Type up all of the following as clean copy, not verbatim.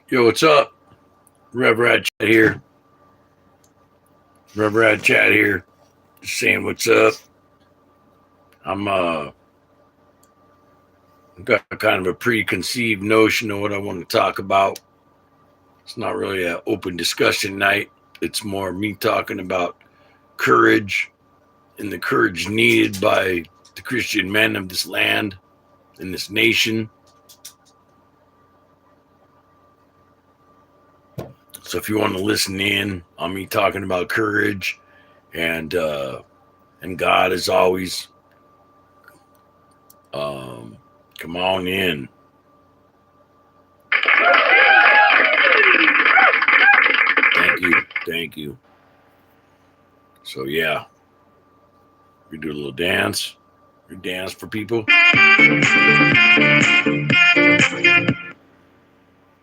Yo, what's up? Revradchad here. Revradchad here. Just saying what's up. I'm got kind of a preconceived notion of what I want to talk about. It's not really an open discussion night. It's more me talking about courage and the courage needed by the Christian men of this land and this nation. So if you want to listen in on me talking about courage and God is always come on in. Thank you. So yeah, we do a little dance. We dance for people.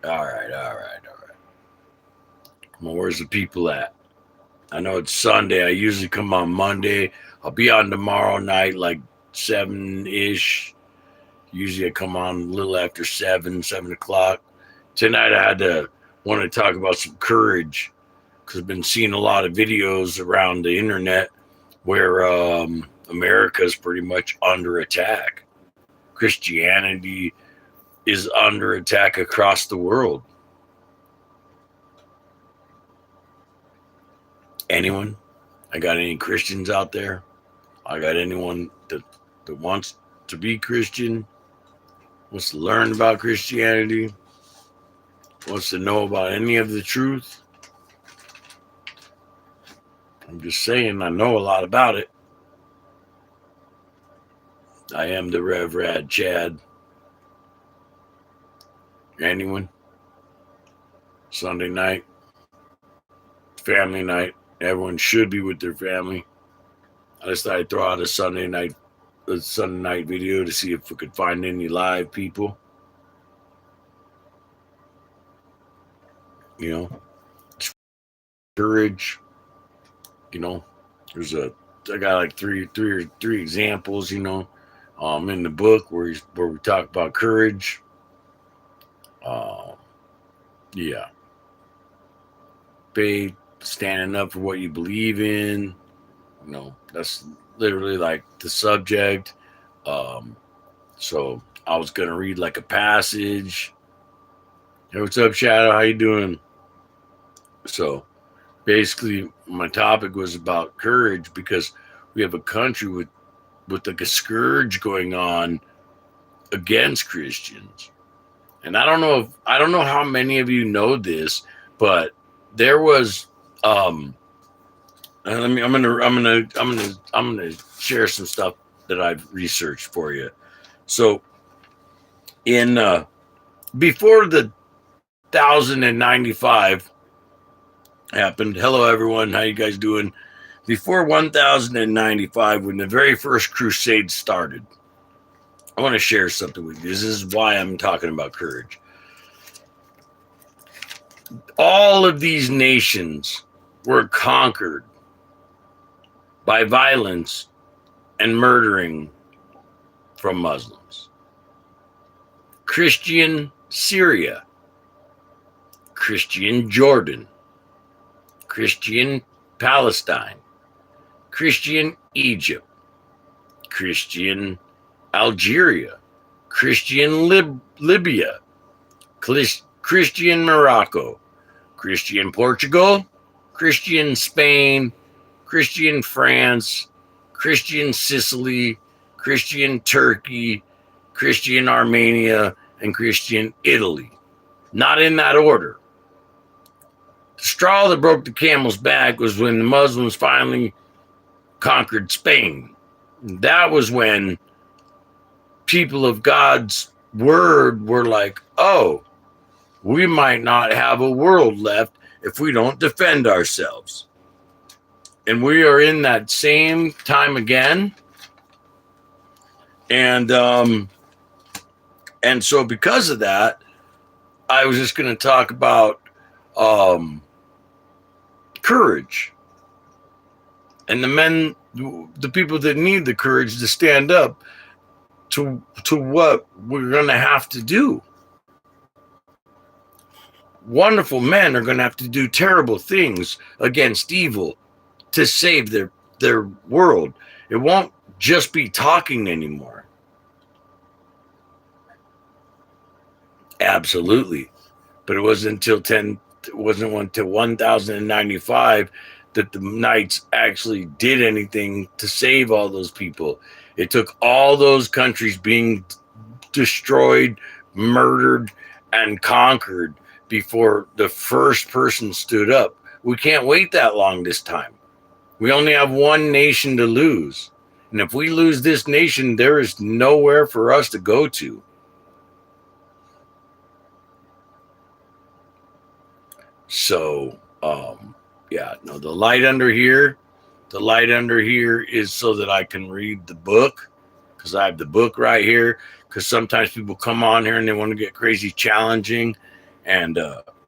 All right. Come on, where's the people at? I know it's Sunday. I usually come on Monday. I'll be on tomorrow night, like 7-ish. Usually I come on a little after 7 o'clock. Tonight I want to talk about some courage because I've been seeing a lot of videos around the internet where America is pretty much under attack. Christianity is under attack across the world. Anyone? I got any Christians out there? I got anyone that wants to be Christian, wants to learn about Christianity, wants to know about any of the truth? I'm just saying I know a lot about it. I am the Revradchad. Anyone? Sunday night, family night. Everyone should be with their family. I just thought I'd throw out a Sunday night video to see if we could find any live people. You know, courage. You know, I got like three examples. You know, in the book where we talk about courage. Yeah, faith, standing up for what you believe in. You know, that's literally like the subject. So I was gonna read like a passage. Hey, what's up, Shadow? How you doing? So basically, my topic was about courage because we have a country with like a scourge going on against Christians. And I don't know how many of you know this, but there was I'm gonna share some stuff that I've researched for you. So in before the 1095 happened, hello everyone, how you guys doing? Before 1095, when the very first crusade started, I want to share something with you. This is why I'm talking about courage. All of these nations were conquered by violence and murdering from Muslims. Christian Syria, Christian Jordan, Christian Palestine, Christian Egypt, Christian Algeria, Christian Libya, Christian Morocco, Christian Portugal, Christian Spain, Christian France, Christian Sicily, Christian Turkey, Christian Armenia, and Christian Italy. Not in that order. The straw that broke the camel's back was when the Muslims finally conquered Spain. That was when people of God's word were like, oh, we might not have a world left if we don't defend ourselves. And we are in that same time again. And so because of that, I was just going to talk about courage and the people that need the courage to stand up to what we're going to have to do. wonderful men are going to have to do terrible things against evil to save their world. It won't just be talking anymore. Absolutely. But it wasn't until 1095 that the knights actually did anything to save all those people. It took all those countries being destroyed, murdered, and conquered before the first person stood up. We can't wait that long this time. We only have one nation to lose. And if we lose this nation, there is nowhere for us to go to. So, the light under here is so that I can read the book, because I have the book right here. Because sometimes people come on here and they want to get crazy challenging. And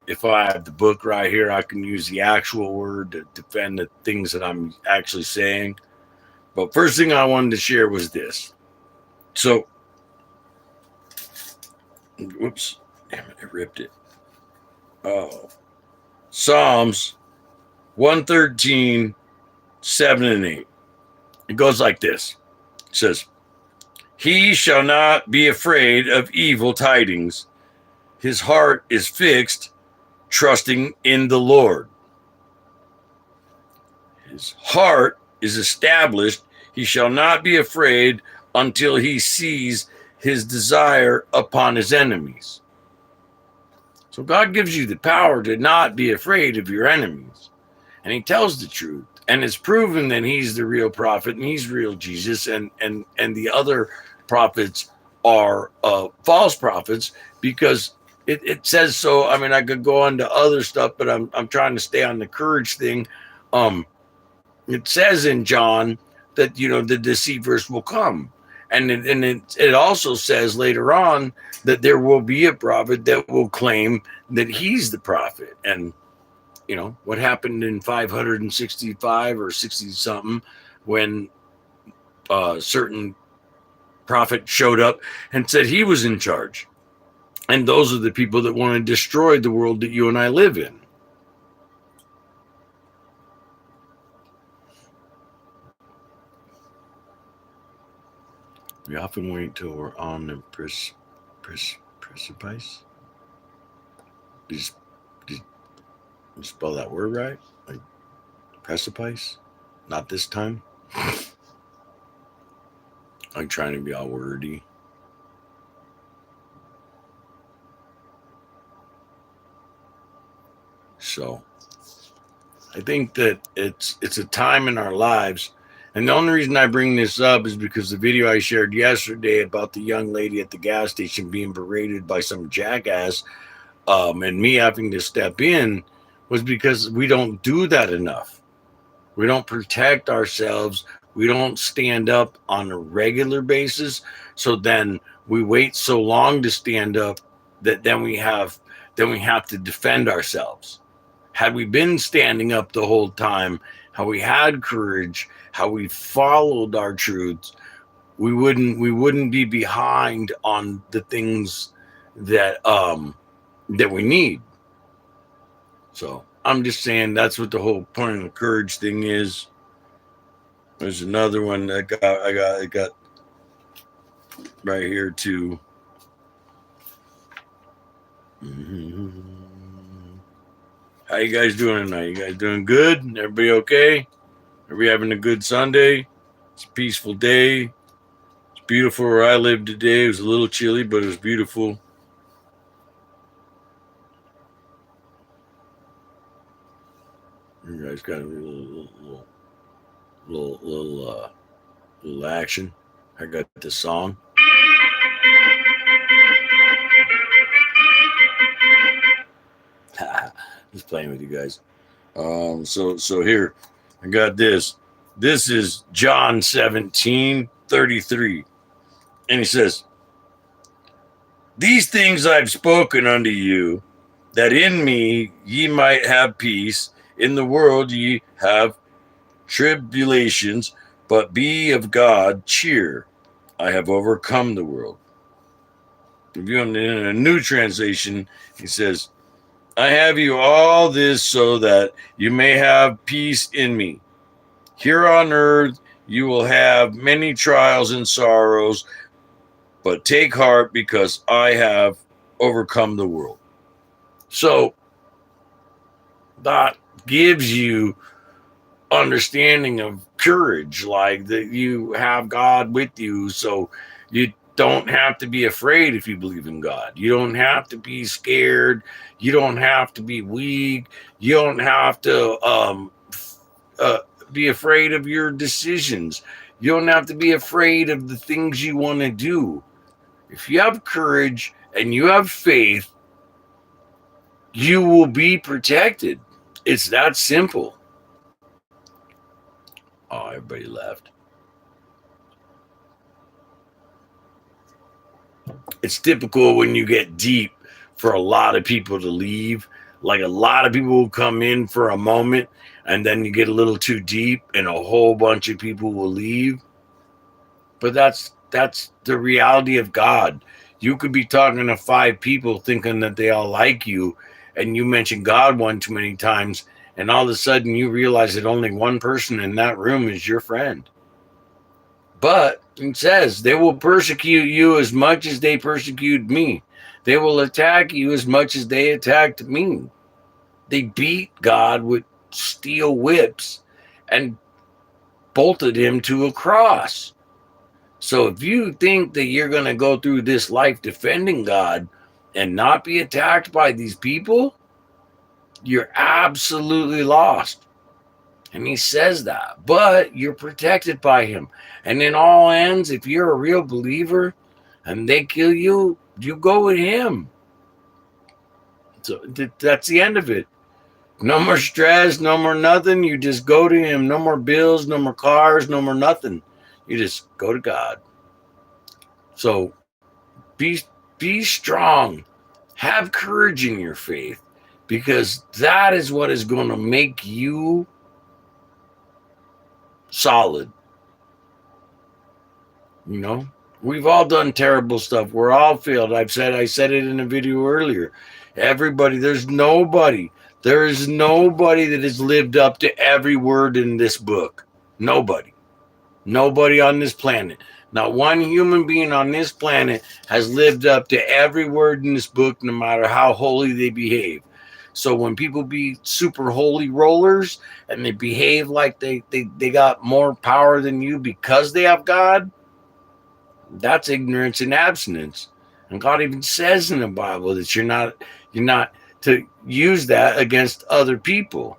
if I have the book right here, I can use the actual word to defend the things that I'm actually saying. But first thing I wanted to share was this. So, whoops, damn it, I ripped it. Oh, Psalms 113, 7 and 8. It goes like this. It says, "He shall not be afraid of evil tidings. His heart is fixed, trusting in the Lord. His heart is established. He shall not be afraid until he sees his desire upon his enemies." So God gives you the power to not be afraid of your enemies. And he tells the truth. And it's proven that he's the real prophet and he's real Jesus. And the other prophets are false prophets, because it says so. I mean, I could go on to other stuff, but I'm trying to stay on the courage thing. It says in John that, the deceivers will come. And it also says later on that there will be a prophet that will claim that he's the prophet. And, what happened in 565 or 60 something when a certain prophet showed up and said he was in charge. And those are the people that want to destroy the world that you and I live in. We often wait till we're on the precipice. Did you spell that word right? Like precipice? Not this time. I'm trying to be all wordy. So I think that it's a time in our lives. And the only reason I bring this up is because the video I shared yesterday about the young lady at the gas station being berated by some jackass, and me having to step in, was because we don't do that enough. We don't protect ourselves. We don't stand up on a regular basis. So then we wait so long to stand up that then we have to defend ourselves. Had we been standing up the whole time, how we had courage, how we followed our truths, we wouldn't be behind on the things that we need. So I'm just saying that's what the whole point of the courage thing is. There's another one that I got right here too. How you guys doing tonight? You guys doing good? Everybody okay? Are we having a good Sunday? It's a peaceful day. It's beautiful where I live today. It was a little chilly, but it was beautiful. You guys got a little action. I got this song. Just playing with you guys. So here, I got this. This is John 17:33. And he says, "These things I've spoken unto you, that in me ye might have peace. In the world ye have tribulations, but be of God cheer. I have overcome the world." If you're in a new translation, he says, I have you all this so that you may have peace in me. Here on earth, you will have many trials and sorrows, but take heart because I have overcome the world. So that gives you understanding of courage, like that you have God with you. So you don't have to be afraid if you believe in God. You don't have to be scared. You don't have to be weak. You don't have to uh, be afraid of your decisions. You don't have to be afraid of the things you want to do. If you have courage and you have faith, you will be protected. It's that simple. Oh, everybody left. It's typical when you get deep for a lot of people to leave. Like a lot of people will come in for a moment and then you get a little too deep and a whole bunch of people will leave. But that's the reality of God. You could be talking to 5 people thinking that they all like you, and you mention God one too many times, and all of a sudden you realize that only one person in that room is your friend. But it says they will persecute you as much as they persecute me. They will attack you as much as they attacked me. They beat God with steel whips and bolted him to a cross. So if you think that you're going to go through this life defending God and not be attacked by these people, you're absolutely lost. And he says that, but you're protected by him. And in all ends, if you're a real believer and they kill you, you go with him. So that's the end of it. No more stress, no more nothing. You just go to him. No more bills, no more cars, no more nothing. You just go to God. So be strong. Have courage in your faith, because that is what is going to make you solid. You know, we've all done terrible stuff. We're all failed. I said it in a video earlier. Everybody, there is nobody that has lived up to every word in this book. Nobody on this planet. Not one human being on this planet has lived up to every word in this book, no matter how holy they behave. So when people be super holy rollers and they behave like they got more power than you because they have God, that's ignorance and abstinence. And God even says in the Bible that you're not to use that against other people.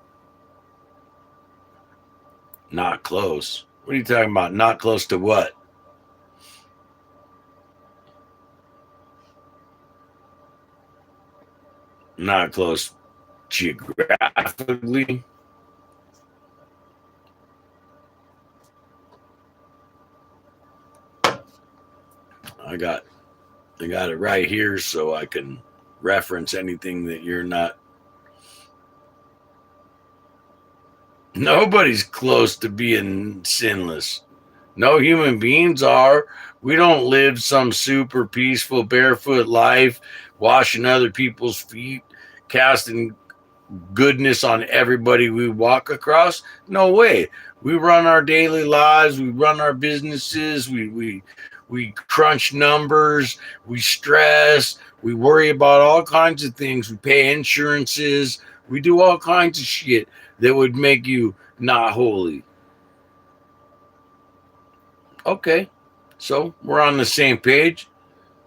Not close. What are you talking about? Not close to what? Not close geographically. I got it right here so I can reference anything that you're not. Nobody's close to being sinless. No human beings are. We don't live some super peaceful barefoot life, washing other people's feet, casting goodness on everybody we walk across. No way. We run our daily lives, we run our businesses, we crunch numbers, we stress, we worry about all kinds of things, we pay insurances, we do all kinds of shit that would make you not holy. Okay, so we're on the same page.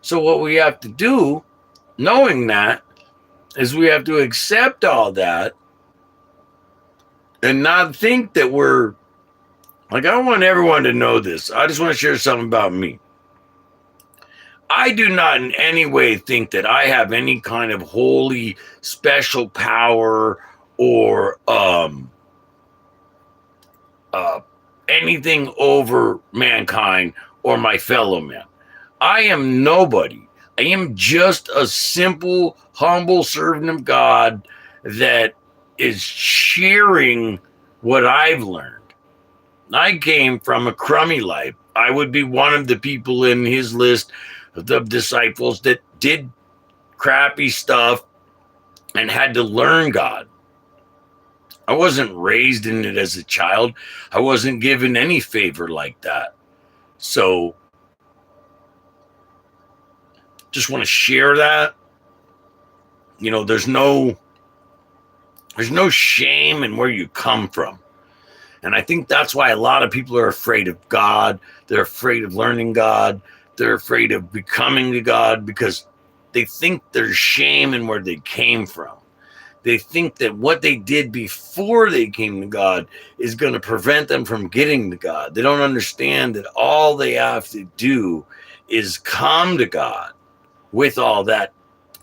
So what we have to do, knowing that, is we have to accept all that and not think that we're like, I want everyone to know this. I just want to share something about me. I do not in any way think that I have any kind of holy special power or anything over mankind or my fellow man. I am nobody. I am just a simple, humble servant of God that is sharing what I've learned. I came from a crummy life. I would be one of the people in his list of the disciples that did crappy stuff and had to learn God. I wasn't raised in it as a child. I wasn't given any favor like that. So just want to share that. You know, there's no shame in where you come from. And I think that's why a lot of people are afraid of God. They're afraid of learning God. They're afraid of becoming the God because they think there's shame in where they came from. They think that what they did before they came to God is going to prevent them from getting to God. They don't understand that all they have to do is come to God with all that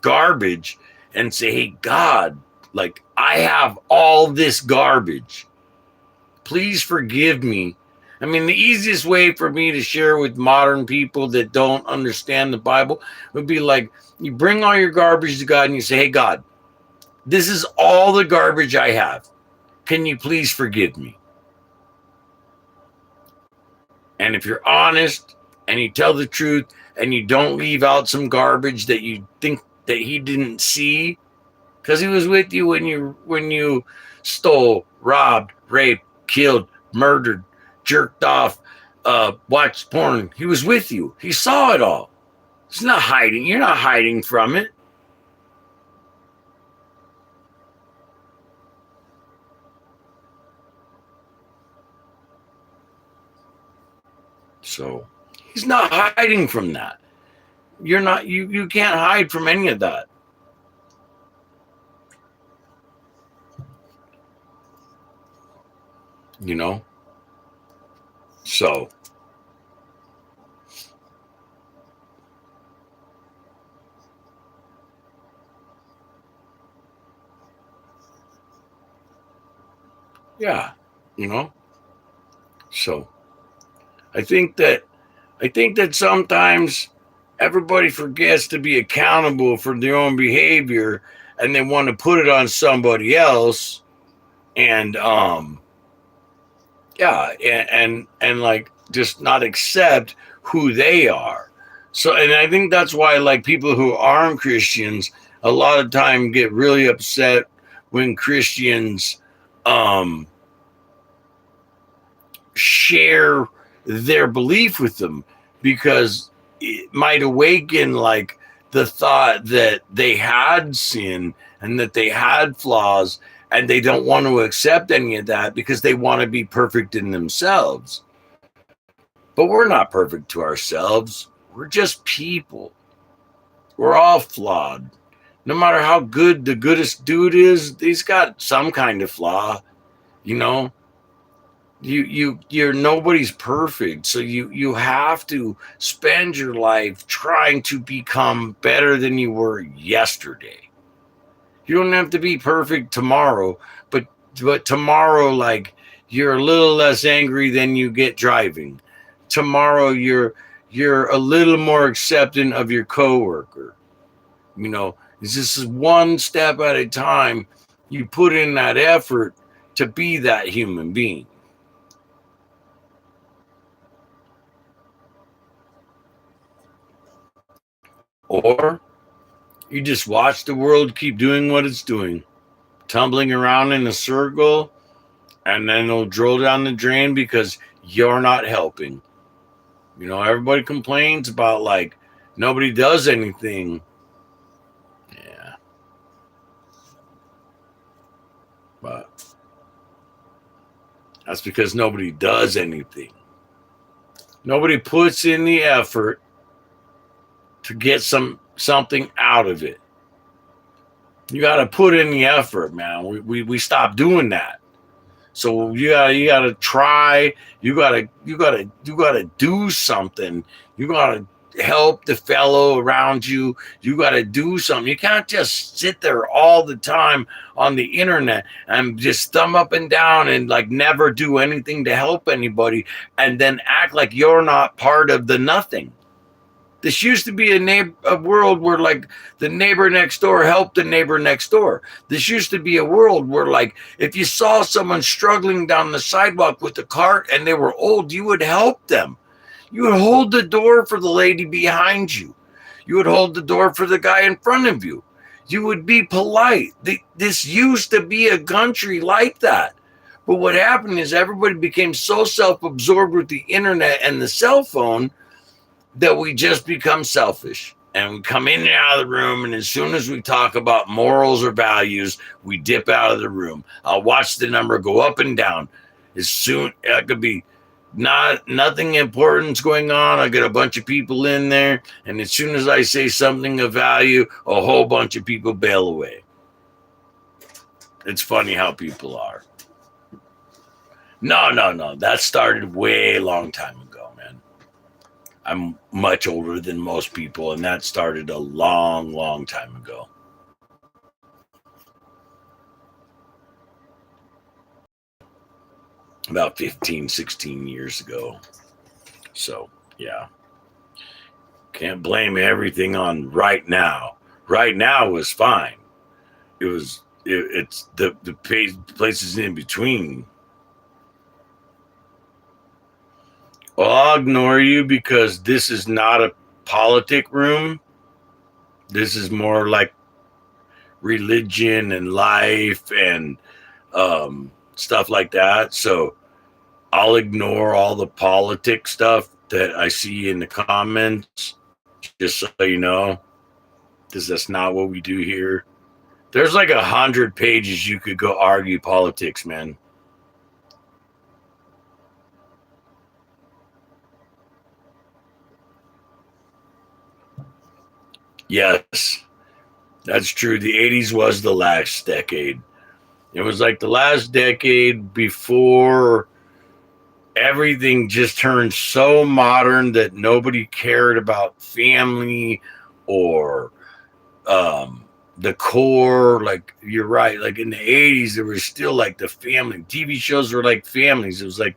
garbage and say, hey, God, like, I have all this garbage. Please forgive me. I mean, the easiest way for me to share with modern people that don't understand the Bible would be like, you bring all your garbage to God and you say, hey, God, this is all the garbage I have. Can you please forgive me? And if you're honest and you tell the truth and you don't leave out some garbage that you think that he didn't see, because he was with you when you stole, robbed, raped, killed, murdered, jerked off, watched porn. He was with you. He saw it all. It's not hiding. You're not hiding from it. So he's not hiding from that. You're not, you can't hide from any of that. You know? So yeah, you know? So I think that sometimes everybody forgets to be accountable for their own behavior and they want to put it on somebody else and yeah, and like just not accept who they are. So and I think that's why like people who aren't Christians a lot of time get really upset when Christians um share their belief with them because it might awaken like the thought that they had sin and that they had flaws and they don't want to accept any of that because they want to be perfect in themselves. But we're not perfect to ourselves. We're just people. We're all flawed. No matter how good the goodest dude is, he's got some kind of flaw, you know? You're nobody's perfect, so you have to spend your life trying to become better than you were yesterday. You don't have to be perfect tomorrow, but tomorrow, like, you're a little less angry than you get driving. Tomorrow you're a little more accepting of your coworker. You know, it's just one step at a time. You put in that effort to be that human being. Or you just watch the world keep doing what it's doing, tumbling around in a circle, and then it'll drill down the drain because you're not helping. You know, everybody complains about like nobody does anything. Yeah, but that's because nobody does anything. Nobody puts in the effort to get something out of it. You got to put in the effort, man. We stopped doing that. So you gotta try. You gotta do something. You gotta help the fellow around you. You gotta do something. You can't just sit there all the time on the internet and just thumb up and down and like never do anything to help anybody, and then act like you're not part of the nothing. This used to be a world where like the neighbor next door helped the neighbor next door. This used to be a world where like if you saw someone struggling down the sidewalk with a cart and they were old, you would help them. You would hold the door for the lady behind you. You would hold the door for the guy in front of you. You would be polite. This used to be a country like that. But what happened is everybody became so self-absorbed with the internet and the cell phone that we just become selfish. And we come in and out of the room, and as soon as we talk about morals or values, we dip out of the room. I'll watch the number go up and down. As soon it could be nothing important's going on. I get a bunch of people in there, and as soon as I say something of value, a whole bunch of people bail away. It's funny how people are. No. That started way long time ago, man. I'm much older than most people, and that started a long time ago. About 15, 16 years ago. So, yeah. Can't blame everything on right now. Right now was fine. It's the places in between. Well, I'll ignore you because this is not a politic room. This is more like religion and life and stuff like that. So I'll ignore all the politic stuff that I see in the comments, just so you know, because that's not what we do here. There's like 100 pages you could go argue politics, man. Yes, that's true. The 80s was the last decade. It was like the last decade before everything just turned so modern that nobody cared about family or the core. Like, you're right. Like in the 80s, there was still like the family. TV shows were like families. It was like,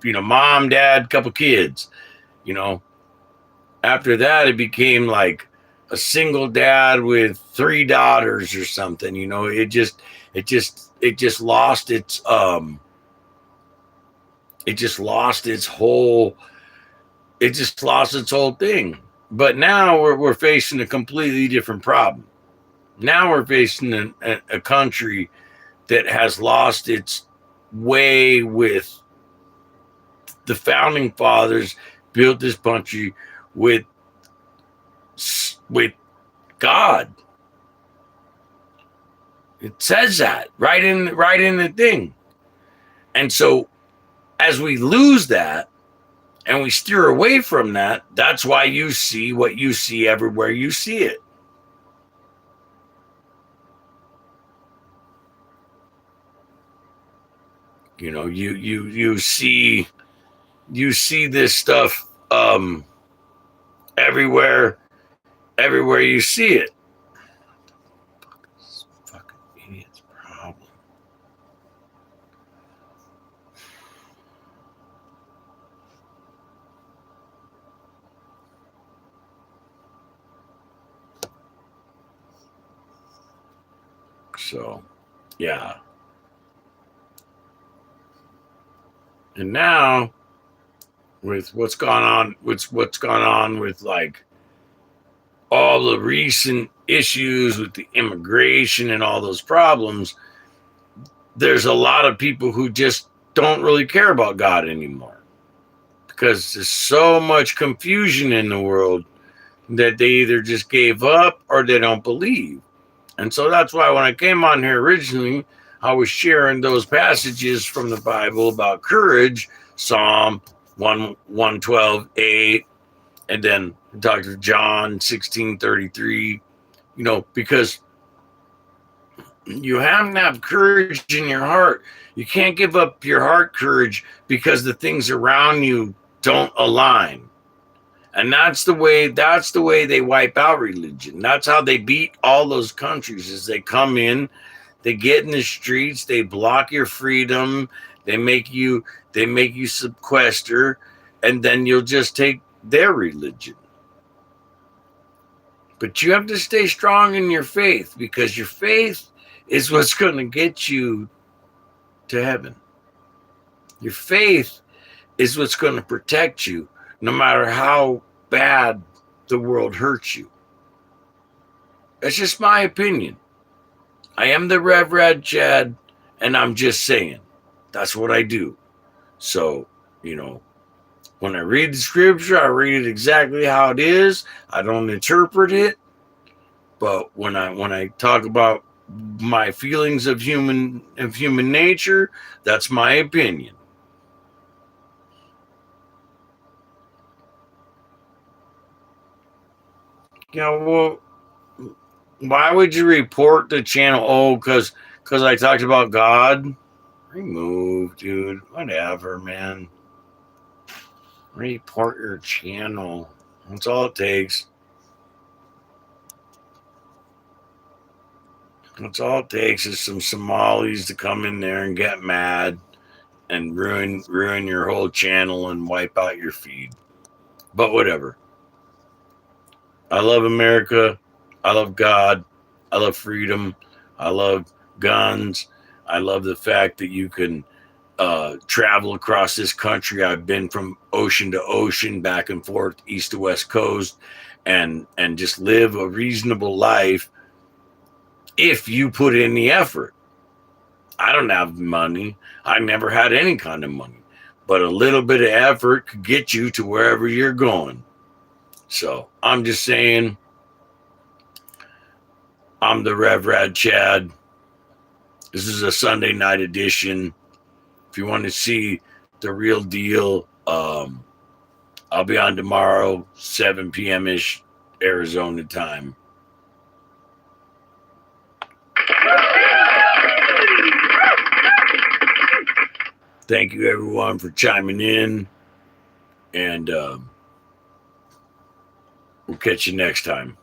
mom, dad, couple kids. After that, it became like a single dad with 3 daughters or something. It just lost its whole thing. But now we're facing a completely different problem. Now we're facing a country that has lost its way. With the founding fathers built this country with God. It says that right in the thing. And so as we lose that and we steer away from that, that's why you see what you see everywhere you see it. You see this stuff everywhere you see it. This fucking idiot's problem. So, yeah. And now, with what's gone on with like all the recent issues with the immigration and all those problems, there's a lot of people who just don't really care about God anymore because there's so much confusion in the world that they either just gave up or they don't believe. And so that's why when I came on here originally, I was sharing those passages from the Bible about courage, Psalm 112:8, and then Dr. John 16:33, because you have to have courage in your heart. You can't give up your heart courage because the things around you don't align. And that's the way they wipe out religion. That's how they beat all those countries. Is they come in, they get in the streets, they block your freedom, they make you sequester, and then you'll just take their religion. But you have to stay strong in your faith, because your faith is what's going to get you to heaven. Your faith is what's going to protect you no matter how bad the world hurts you. That's just my opinion. I am the Revradchad, and I'm just saying. That's what I do. So, you know, when I read the scripture, I read it exactly how it is. I don't interpret it. But when I talk about my feelings of human nature, that's my opinion. You know, well, why would you report the channel? Oh, because I talked about God. Remove, dude. Whatever, man. Report your channel. That's all it takes. That's all it takes is some Somalis to come in there and get mad and ruin your whole channel and wipe out your feed. But whatever. I love America. I love God. I love freedom. I love guns. I love the fact that you can travel across this country. I've been from ocean to ocean, back and forth, east to west coast, and just live a reasonable life if you put in the effort. I don't have money. I never had any kind of money, but a little bit of effort could get you to wherever you're going. So I'm just saying, I'm the Revradchad. This is a Sunday night edition. If you want to see the real deal, I'll be on tomorrow, 7 p.m. ish, Arizona time. Thank you, everyone, for chiming in, and we'll catch you next time.